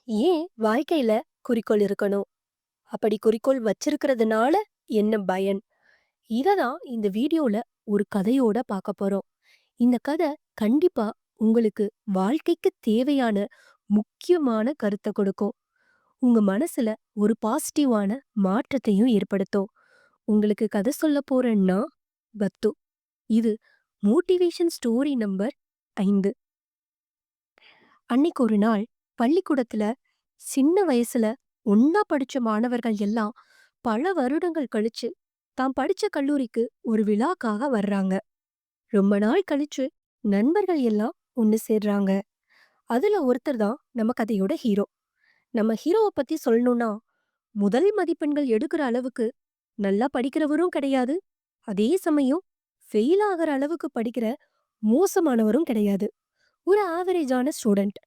ஏன் வாழ்க்கையில குறிக்கோள் இருக்கணும்? அப்படி குறிக்கோள் வச்சிருக்கிறதுனால என்ன பயன்? இததான் இந்த வீடியோல ஒரு கதையோட பார்க்க போறோம். இந்த கதை கண்டிப்பா உங்களுக்கு வாழ்க்கைக்கு தேவையான முக்கியமான கருத்த கொடுக்கும். உங்க மனசுல ஒரு பாசிட்டிவான மாற்றத்தையும் ஏற்படுத்தும். உங்களுக்கு கதை சொல்ல போறேன்னா பத்து. இது மோட்டிவேஷன் ஸ்டோரி நம்பர் 5. அன்னைக்கு ஒரு நாள் பள்ளிக்கூடத்துல சின்ன வயசுல ஒண்ணா படிச்ச மாணவர்கள் எல்லாம் பல வருடங்கள் கழிச்சு தாம் படிச்ச கல்லூரிக்கு ஒரு விழாக்காக வர்றாங்க. ரொம்ப நாள் கழிச்சு நண்பர்கள் எல்லாம் ஒண்ணு சேர்றாங்க. அதுல ஒருத்தர் தான் நம்ம கதையோட ஹீரோ. நம்ம ஹீரோவை பத்தி சொல்லணும்னா, முதல் மதிப்பெண்கள் எடுக்கிற அளவுக்கு நல்லா படிக்கிறவரும் கிடையாது. அதே சமயம் ஃபெயில் ஆகிற அளவுக்கு படிக்கிற மோசமானவரும் கிடையாது. ஒரு ஆவரேஜான ஸ்டூடெண்ட்.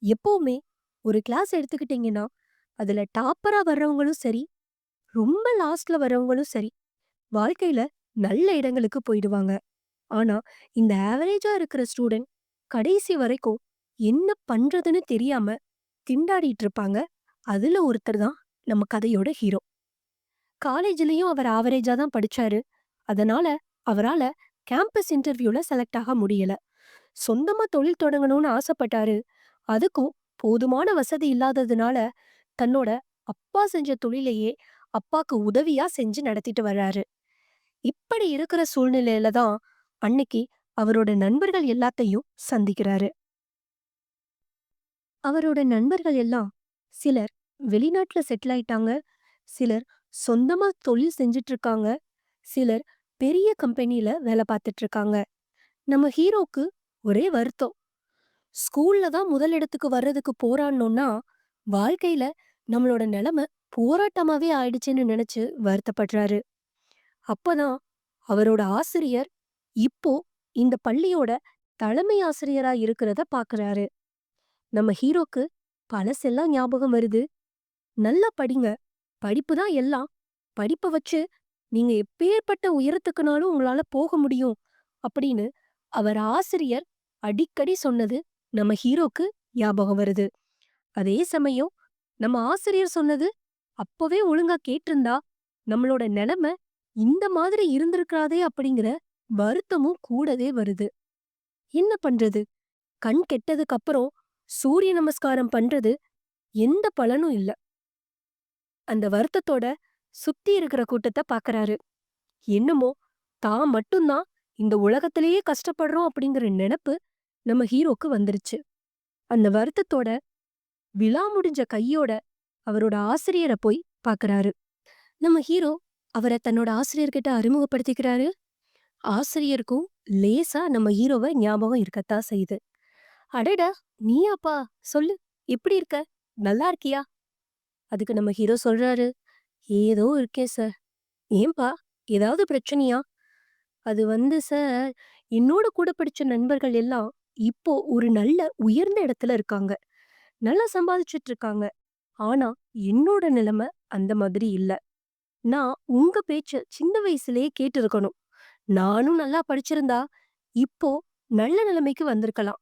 எப்பவுமே ஒரு கிளாஸ் எடுத்துக்கிட்டீங்கன்னா, அதுல டாப்பரா வர்றவங்களும் சரி, ரொம்ப லாஸ்ட்ல வர்றவங்களும் சரி, வாழ்க்கையில நல்ல இடங்களுக்கு போயிடுவாங்க. ஆனா, இந்த ஆவரேஜா இருக்கிற ஸ்டூடெண்ட் கடைசி வரைக்கும் என்ன பண்றதுன்னு தெரியாம திண்டாடிட்டு இருப்பாங்க. அதுல ஒருத்தர் தான் நம்ம கதையோட ஹீரோ. காலேஜ்லயும் அவர் ஆவரேஜா தான் படிச்சாரு. அதனால அவரால கேம்பஸ் இன்டர்வியூல செலக்ட் ஆக முடியல. சொந்தமா தொழில் தொடங்கணும்னு ஆசைப்பட்டாரு. அதுக்கும் போதுமான வசதி இல்லாததுனால தன்னோட அப்பா செஞ்ச தொழிலையே அப்பாக்கு உதவியா செஞ்சு நடத்திட்டு வர்றாரு. இப்படி இருக்கிற சூழ்நிலையில தான் அன்னைக்கு அவரோட நண்பர்கள் எல்லாத்தையும் சந்திக்கிறாரு. அவரோட நண்பர்கள் எல்லாம் சிலர் வெளிநாட்டுல செட்டில் ஆயிட்டாங்க, சிலர் சொந்தமா தொழில் செஞ்சுட்டு இருக்காங்க, சிலர் பெரிய கம்பெனில வேலை பார்த்துட்டு இருக்காங்க. நம்ம ஹீரோக்கு ஒரே வருத்தம். ஸ்கூல்ல தான் முதல் இடத்துக்கு வர்றதுக்கு போராடணும்னா, வாழ்க்கையில நம்மளோட நிலைமை போராட்டமாவே ஆயிடுச்சுன்னு நினைச்சு வருத்தப்படுறாரு. அப்பதான் அவரோட ஆசிரியர் இப்போ இந்த பள்ளியோட தலைமை ஆசிரியரா இருக்கிறத பாக்குறாரு. நம்ம ஹீரோக்கு பழசெல்லாம் ஞாபகம் வருது. நல்லா படிங்க. படிப்பு தான் எல்லாம். படிப்ப வச்சு நீங்க எப்பேற்பட்ட உயரத்துக்குனாலும் உங்களால போக முடியும் அப்படின்னு அவர் ஆசிரியர் அடிக்கடி சொன்னது நம்ம ஹீரோக்கு ஞாபகம் வருது. அதே சமயம் நம்ம ஆசிரியர் சொன்னது அப்பவே ஒழுங்கா கேட்டிருந்தா நம்மளோட நிலைமை இந்த மாதிரி இருந்திருக்காதே அப்படிங்கிற வருத்தமும் கூடவே வருது. என்ன பண்றது? கண் கெட்டதுக்கு அப்புறம் சூரிய நமஸ்காரம் பண்றது எந்த பலனும் இல்ல. அந்த வருத்தத்தோட சுத்தி இருக்கிற கூட்டத்த பாக்குறாரு. என்னமோ தான் மட்டும்தான் இந்த உலகத்திலேயே கஷ்டப்படுறோம் அப்படிங்கிற நினைப்பு நம்ம ஹீரோக்கு வந்துருச்சு. அந்த வருத்தத்தோட விழா முடிஞ்ச கையோட அவரோட ஆசிரியரை போய் பாக்குறாரு. நம்ம ஹீரோ அவரை தன்னோட ஆசிரியர்கிட்ட அறிமுகப்படுத்திக்கிறாரு. ஆசிரியருக்கும் லேசா நம்ம ஹீரோவை ஞாபகம் இருக்கத்தான் செய்யுது. அடடா, நீயாப்பா? சொல்லு, எப்படி இருக்க? நல்லா இருக்கியா? அதுக்கு நம்ம ஹீரோ சொல்றாரு, ஏதோ இருக்கேன் சார். ஏன்பா, ஏதாவது பிரச்சனையா? அது வந்து சார், என்னோட கூட படிச்ச நண்பர்கள் எல்லாம் இப்போ ஒரு நல்ல உயர்ந்த இடத்துல இருக்காங்க. நல்லா சம்பாதிச்சுட்டு இருக்காங்க. ஆனா என்னோட நிலைமை அந்த மாதிரி இல்ல. நான் உங்க பேச்ச சின்ன வயசுலயே கேட்டிருக்கணும். நானும் நல்லா படிச்சிருந்தா இப்போ நல்ல நிலைமைக்கு வந்திருக்கலாம்.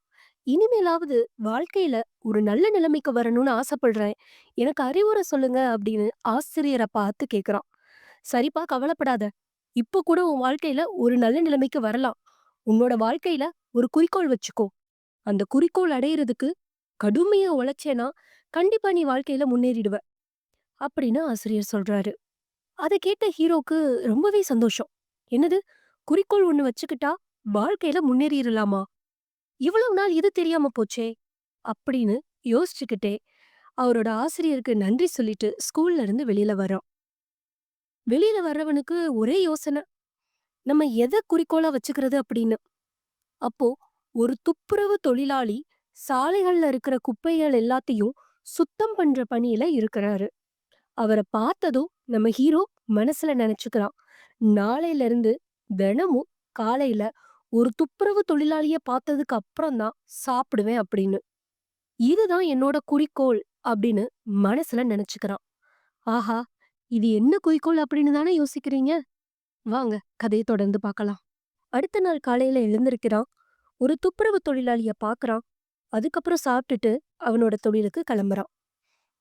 இனிமேலாவது வாழ்க்கையில ஒரு நல்ல நிலைமைக்கு வரணும்னு ஆசைப்படுறேன். எனக்கு அறிவுரை சொல்லுங்க அப்படின்னு ஆசிரியரை பார்த்து கேக்குறான். சரிப்பா, கவலைப்படாத. இப்போ கூட உன் வாழ்க்கையில ஒரு நல்ல நிலைமைக்கு வரலாம். உன்னோட வாழ்க்கையில ஒரு குறிக்கோள் வச்சுக்கோ. அந்த குறிக்கோள் அடையறதுக்கு கடுமையா உழைச்சேன்னா கண்டிப்பா நீ வாழ்க்கையில முன்னேறிடுவ அப்படின்னு ஆசிரியர் சொல்றாரு. அத கேட்ட ஹீரோக்கு ரொம்பவே சந்தோஷம். என்னது, குறிக்கோள் ஒண்ணு வச்சுக்கிட்டா வாழ்க்கையில முன்னேறிரலாமா? இவ்வளவு நாள் இது தெரியாம போச்சே அப்படின்னு யோசிச்சுக்கிட்டே அவரோட ஆசிரியருக்கு நன்றி சொல்லிட்டு ஸ்கூல்ல இருந்து வெளியில வர்றான். வெளியில வர்றவனுக்கு ஒரே யோசனை, நம்ம எதை குறிக்கோளா வச்சுக்கிறது அப்படின்னு. அப்போ ஒரு துப்புரவு தொழிலாளி சாலைகள்ல இருக்கிற குப்பைகள் எல்லாத்தையும் சுத்தம் பண்ற பணியில இருக்கிறாரு. அவரை பார்த்ததும் நம்ம ஹீரோ மனசுல நினைச்சுக்கிறான், நாளையில இருந்து தினமும் காலையில ஒரு துப்புரவு தொழிலாளிய பார்த்ததுக்கு அப்புறம் தான் சாப்பிடுவேன் அப்படின்னு. இதுதான் என்னோட குறிக்கோள் அப்படின்னு மனசுல நினைச்சுக்கிறான். ஆஹா, இது என்ன குறிக்கோள் அப்படின்னு தானே யோசிக்கிறீங்க? வாங்க கதையை தொடர்ந்து பார்க்கலாம். அடுத்த நாள் காலையில எழுந்திருக்கிறான். ஒரு துப்புரவு தொழிலாளிய பார்க்கறான். அதுக்கப்புறம் சாப்பிட்டுட்டு அவனோட தொழிலுக்கு கிளம்புறான்.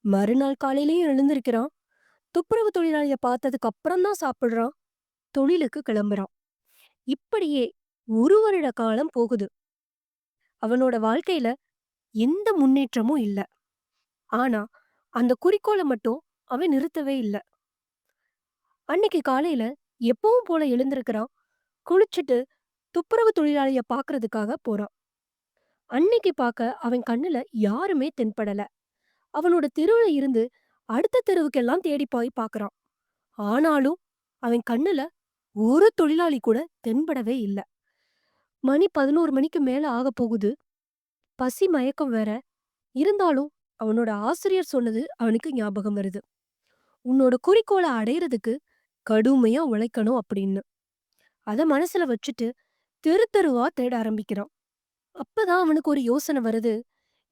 மறுநாள் காலையிலயும் எழுந்திருக்கிறான். துப்புரவு தொழிலாளிய பார்த்ததுக்கு அப்புறம் தான் சாப்பிடுறான். தொழிலுக்கு கிளம்புறான். இப்படியே 1 வருட காலம் போகுது. அவனோட வாழ்க்கையில எந்த முன்னேற்றமும் இல்ல. ஆனா, அந்த குறிக்கோள மட்டும் அவன் நிறுத்தவே இல்ல. அன்னைக்கு காலையில எப்பவும் போல எழுந்திருக்கிறான். குளிச்சுட்டு துப்புரவு தொழிலாளிய பார்க்கறதுக்காக போறான். அன்னைக்கு பார்க்க அவன் கண்ணுல யாருமே தென்படல. அவனோட தெருவுல இருந்து அடுத்த தெருவுக்கெல்லாம் தேடி போய் பார்க்கறான். ஆனாலும் அவன் கண்ணுல ஒரு தொழிலாளி கூட தென்படவே இல்ல. மணி 11 மணிக்கு மேல ஆகப் போகுது. பசி மயக்கம் வேற. இருந்தாலும் அவனோட ஆசிரியர் சொன்னது அவனுக்கு ஞாபகம் வருது. உன்னோட குறிக்கோள அடையறதுக்கு கடுமையா உழைக்கணும் அப்படின்னு. அத மனசுல வச்சுட்டு தெரு தெருவா தேட ஆரம்பிக்கிறான். அப்பதான் அவனுக்கு ஒரு யோசனை வருது.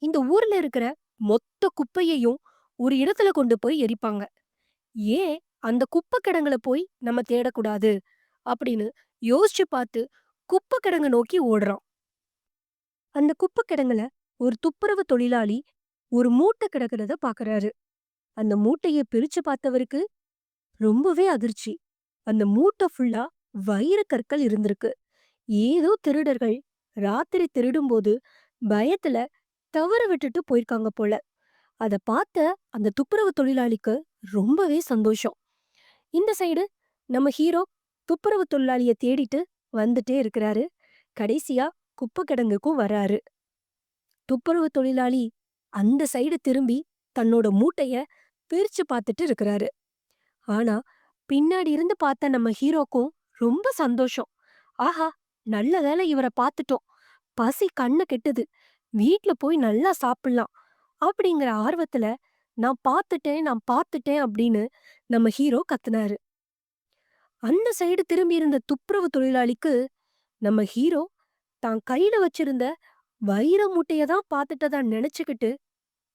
இந்த ஊர்ல இருக்கிற மொத்த குப்பையையும் ஒரு இடத்துல கொண்டு போய் எரிப்பாங்க. ஏன் அந்த குப்பை கிடங்குல போய் நம்ம தேடக்கூடாது அப்படின்னு யோசிச்சு பார்த்து குப்பை கிடங்க நோக்கி ஓடுறான். அந்த குப்பை கிடங்குல ஒரு துப்புரவு தொழிலாளி ஒரு மூட்டை கிடக்கிறத பாக்குறாரு. அந்த மூட்டைய பிரிச்சு பார்த்தவருக்கு ரொம்பவே அதிர்ச்சி. அந்த மூட்டை ஃபுல்லா வைரக் கற்கள் இருந்திருக்கு. ஏதோ திருடர்கள் ராத்திரி திருடும்போது பயத்துல தவற விட்டுட்டு போயிருக்காங்க போல. அத பார்த்த அந்த துப்புரவு தொழிலாளிக்கு ரொம்பவே சந்தோஷம். இந்த சைடு நம்ம ஹீரோ துப்புரவு தொழிலாளிய தேடிட்டு வந்துட்டே இருக்கிறாரு. கடைசியா குப்பை கிடங்குக்கும் வராரு. துப்புரவு தொழிலாளி அந்த சைடு திரும்பி தன்னோட மூட்டைய பிரிச்சு பார்த்துட்டு இருக்கிறாரு. ஆனா பின்னாடி இருந்து பார்த்த நம்ம ஹீரோக்கும் ரொம்ப சந்தோஷம். ஆஹா! நல்ல வேளை இவர பார்த்துட்டோம். பசி கண்ண கெட்டுது. வீட்ல போய் நல்லா சாப்பிடலாம். அப்படிங்கிற ஆர்வத்துல நான் பார்த்துட்டேன் அப்படின்னு நம்ம ஹீரோ கத்துனாரு. அந்த சைடு திரும்பி இருந்த துப்புரவு தொழிலாளிக்கு நம்ம ஹீரோ தான் கையில வச்சிருந்த வைர மூட்டைய தான் பார்த்துட்டதா நினைச்சுக்கிட்டு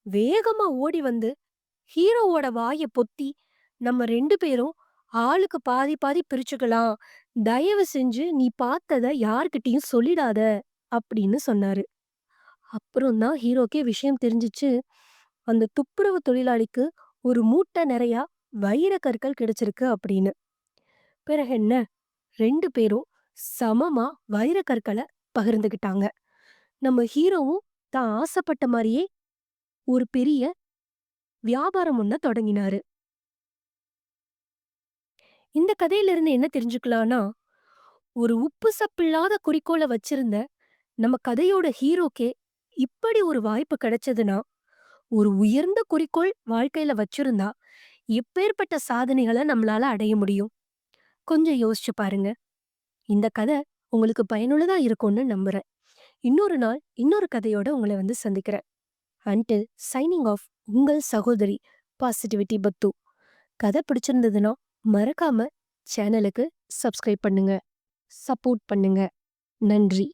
வேகமா ஓடி வந்து ஹீரோவோட வாய பொத்தி, நம்ம 2 பேரும் ஆளுக்கு பாதி பாதி பிரிச்சுக்கலாம். தயவு செஞ்சு நீ பார்த்தத யார்கிட்டயும் சொல்லிடாத அப்படின்னு சொன்னாரு. அப்புறம் தான் ஹீரோக்கே விஷயம் தெரிஞ்சுச்சு. அந்த துப்புரவு தொழிலாளிக்கு ஒரு மூட்டை நிறையா வைர கற்கள் கிடைச்சிருக்கு அப்படின்னு. பிறகு என்ன? 2 பேரும் சமமா வைர கற்கள பகிர்ந்துகிட்டாங்க. நம்ம ஹீரோவும் தான் ஆசைப்பட்ட மாரியே ஒரு பெரிய வியாபாரம் ஒண்ண தொடங்கினாரு. இந்த கதையிலிருந்து என்ன தெரிஞ்சுக்கலாம்னா, ஒரு உப்பு சப்பில்லாத குறிக்கோள வச்சிருந்த நம்ம கதையோட ஹீரோக்கே இப்படி ஒரு வாய்ப்பு கிடைச்சதுன்னா, ஒரு உயர்ந்த குறிக்கோள் வாழ்க்கையில வச்சிருந்தா, எப்பேர்ப்பட்ட சாதனைகள நம்மளால அடைய முடியும்? கொஞ்சம் யோசிச்சு பாருங்க. இந்த கதை உங்களுக்கு பயனுள்ளதா இருக்கும்னு நம்புறேன். இன்னொரு நாள், இன்னொரு கதையோட உங்கள வந்து சந்திக்கிறேன். அன்டில் சைனிங் ஆஃப் உங்கள் சகோதரி பாசிட்டிவிட்டி பத்து. கதை பிடிச்சிருந்ததுன்னா மறக்காம சேனலுக்கு சப்ஸ்கிரைப் பண்ணுங்க. சப்போர்ட் பண்ணுங்க. நன்றி.